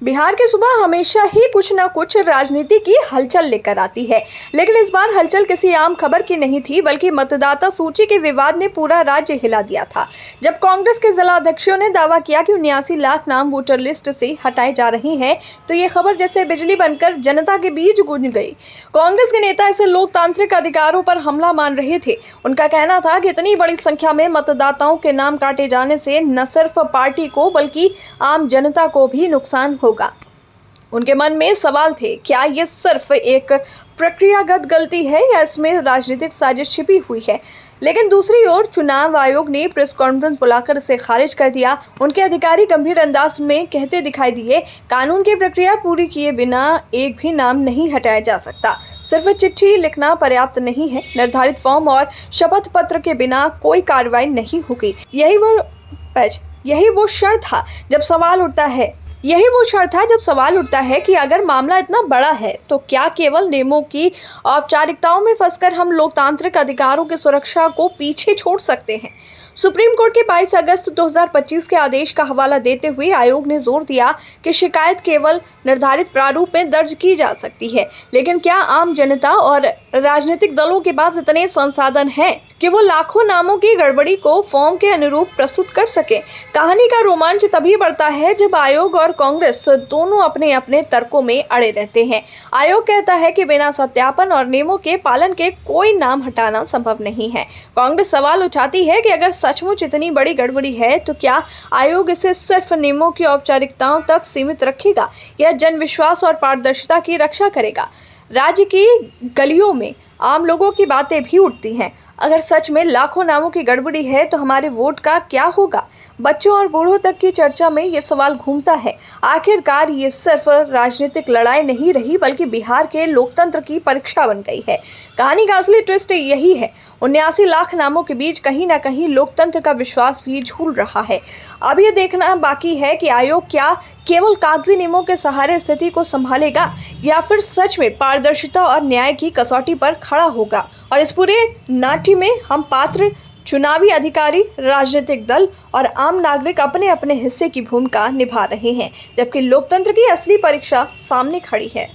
बिहार की सुबह हमेशा ही कुछ न कुछ राजनीति की हलचल लेकर आती है, लेकिन इस बार हलचल किसी आम खबर की नहीं थी, बल्कि मतदाता सूची के विवाद ने पूरा राज्य हिला दिया था। जब कांग्रेस के जिला अध्यक्षों ने दावा किया कि 79 लाख नाम वोटर लिस्ट से हटाए जा रहे हैं, तो ये खबर जैसे बिजली बनकर जनता के बीच गूंज गई। कांग्रेस के नेता इसे लोकतांत्रिक अधिकारों पर हमला मान रहे थे। उनका कहना था कि इतनी बड़ी संख्या में मतदाताओं के नाम काटे जाने से न सिर्फ पार्टी को बल्कि आम जनता को भी नुकसान होगा। उनके मन में सवाल थे, क्या ये सिर्फ एक प्रक्रियागत गलती है या इसमें राजनीतिक साजिश छिपी हुई है। लेकिन दूसरी ओर चुनाव आयोग ने प्रेस कॉन्फ्रेंस बुलाकर इसे खारिज कर दिया। उनके अधिकारी गंभीर अंदाज में कहते दिखाई दिए, कानून की प्रक्रिया पूरी किए बिना एक भी नाम नहीं हटाया जा सकता। सिर्फ चिट्ठी लिखना पर्याप्त नहीं है, निर्धारित फॉर्म और शपथ पत्र के बिना कोई कार्रवाई नहीं होगी। यही वो क्षण था जब सवाल उठता है कि अगर मामला इतना बड़ा है तो क्या केवल नियमों की औपचारिकताओं में फंसकर हम लोकतांत्रिक अधिकारों की सुरक्षा को पीछे छोड़ सकते हैं। सुप्रीम कोर्ट के 22 अगस्त 2025 के आदेश का हवाला देते हुए आयोग ने जोर दिया कि शिकायत केवल निर्धारित प्रारूप में दर्ज की जा सकती है, लेकिन क्या आम जनता और राजनीतिक दलों के पास इतने संसाधन हैं कि वो लाखों नामों की गड़बड़ी को फॉर्म के अनुरूप प्रस्तुत कर सके। कहानी का रोमांच तभी बढ़ता है जब आयोग और कांग्रेस दोनों अपने अपने तर्कों में अड़े रहते हैं। आयोग कहता है कि बिना सत्यापन और नियमों के पालन के कोई नाम हटाना संभव नहीं है। कांग्रेस सवाल उठाती है कि अगर सचमुच इतनी बड़ी गड़बड़ी है तो क्या आयोग इसे सिर्फ नियमों की औपचारिकताओं तक सीमित रखेगा या जन विश्वास और पारदर्शिता की रक्षा करेगा। राज्य की गलियों में आम लोगों की बातें भी उठती हैं। अगर सच में लाखों नामों की गड़बड़ी है तो हमारे वोट का क्या होगा। बच्चों और बूढ़ों तक की चर्चा में ये सवाल घूमता है। आखिरकार ये सिर्फ राजनीतिक लड़ाई नहीं रही, बल्कि बिहार के लोकतंत्र की परीक्षा बन गई है। कहानी का असली ट्विस्ट यही है, 79 लाख नामों के बीच कहीं ना कहीं लोकतंत्र का विश्वास भी झूल रहा है। अब ये देखना बाकी है कि आयोग क्या केवल कागजी नियमों के सहारे स्थिति को संभालेगा या फिर सच में पारदर्शिता और न्याय की कसौटी पर खड़ा होगा। और इस पूरे नाट्य में हम पात्र, चुनावी अधिकारी, राजनीतिक दल और आम नागरिक अपने अपने हिस्से की भूमिका निभा रहे हैं, जबकि लोकतंत्र की असली परीक्षा सामने खड़ी है।